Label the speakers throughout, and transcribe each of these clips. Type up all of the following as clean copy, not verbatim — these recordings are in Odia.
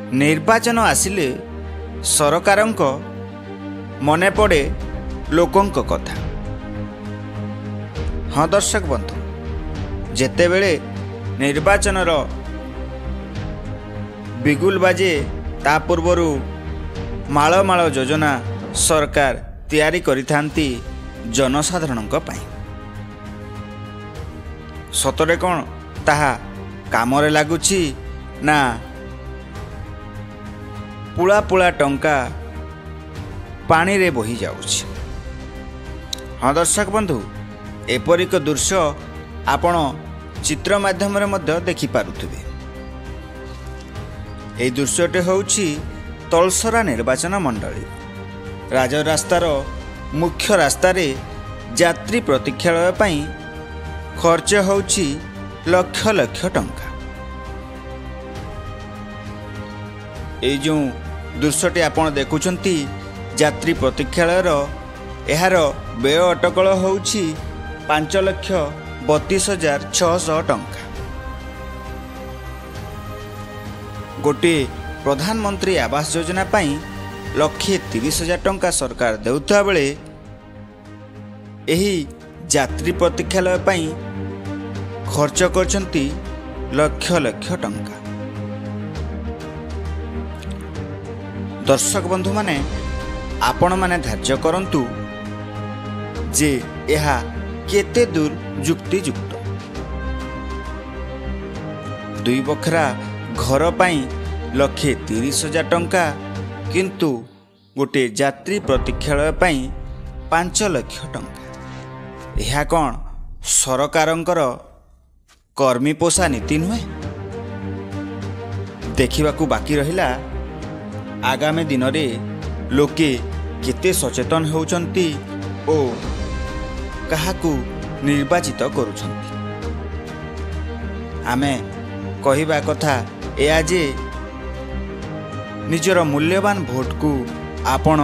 Speaker 1: ନିର୍ବାଚନ ଆସିଲେ ସରକାରଙ୍କ ମନେ ପଡ଼େ ଲୋକଙ୍କ କଥା। ହଁ ଦର୍ଶକ ବନ୍ଧୁ, ଯେତେବେଳେ ନିର୍ବାଚନର ବିଗୁଲ ବାଜେ ତା ପୂର୍ବରୁ ମାଳ ମାଳ ଯୋଜନା ସରକାର ତିଆରି କରିଥାନ୍ତି ଜନସାଧାରଣଙ୍କ ପାଇଁ। ସତରେ କ'ଣ ତାହା କାମରେ ଲାଗୁଛି ନା ପୁଳା ପୁଳା ଟଙ୍କା ପାଣିରେ ବୋହି ଯାଉଛି? ହଁ ଦର୍ଶକ ବନ୍ଧୁ, ଏପରି ଏକ ଦୃଶ୍ୟ ଆପଣ ଚିତ୍ର ମାଧ୍ୟମରେ ମଧ୍ୟ ଦେଖିପାରୁଥିବେ। ଏହି ଦୃଶ୍ୟଟି ହେଉଛି ତଳସରା ନିର୍ବାଚନ ମଣ୍ଡଳୀ। ରାଜରାସ୍ତାର ମୁଖ୍ୟ ରାସ୍ତାରେ ଯାତ୍ରୀ ପ୍ରତୀକ୍ଷାଳୟ ପାଇଁ ଖର୍ଚ୍ଚ ହେଉଛି ଲକ୍ଷ ଲକ୍ଷ ଟଙ୍କା। এই ଯେଉଁ ଦୃଶ୍ୟଟି ଆପଣ ଦେଖୁଛନ୍ତି ଯାତ୍ରୀ ପ୍ରତୀକ୍ଷାଳୟର, ଏହାର ବ୍ୟୟ ଅଟକଳ ହେଉଛି 5,32,600 ଟଙ୍କା। ଗୋଟିଏ ପ୍ରଧାନମନ୍ତ୍ରୀ ଆବାସ ଯୋଜନା ପାଇଁ 1,30,000 ଟଙ୍କା ସରକାର ଦେଉଥିବା ବେଳେ ଏହି ଯାତ୍ରୀ ପ୍ରତୀକ୍ଷାଳୟ ପାଇଁ ଖର୍ଚ୍ଚ କରିଛନ୍ତି ଲକ୍ଷ ଲକ୍ଷ ଟଙ୍କା। ଦର୍ଶକ ବନ୍ଧୁମାନେ, ଆପଣମାନେ ଧାର୍ଯ୍ୟ କରନ୍ତୁ ଯେ ଏହା କେତେ ଦୂର ଯୁକ୍ତିଯୁକ୍ତ। 2 ବଖରା ଘର ପାଇଁ 1,30,000 ଟଙ୍କା, କିନ୍ତୁ ଗୋଟିଏ ଯାତ୍ରୀ ପ୍ରତୀକ୍ଷାଳୟ ପାଇଁ 5 ଲକ୍ଷ ଟଙ୍କା। ଏହା କ'ଣ ସରକାରଙ୍କର କର୍ମୀ ପୋଷା ନୀତି ନୁହେଁ? ଦେଖିବାକୁ ବାକି ରହିଲା ଆଗାମୀ ଦିନରେ ଲୋକେ କେତେ ସଚେତନ ହେଉଛନ୍ତି ଓ କାହାକୁ ନିର୍ବାଚିତ କରୁଛନ୍ତି। ଆମେ କହିବା କଥା ଏହା ଯେ ନିଜର ମୂଲ୍ୟବାନ ଭୋଟକୁ ଆପଣ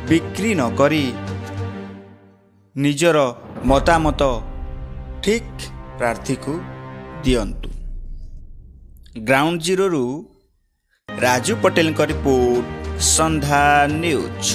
Speaker 1: ବିକ୍ରି ନ କରି ନିଜର ମତାମତ ଠିକ୍ ପ୍ରାର୍ଥୀକୁ ଦିଅନ୍ତୁ। ଗ୍ରାଉଣ୍ଡ ଜିରୋରୁ ରାଜୁ ପଟେଲଙ୍କ ରିପୋର୍ଟ, ସନ୍ଧ୍ୟା ନ୍ୟୁଜ୍।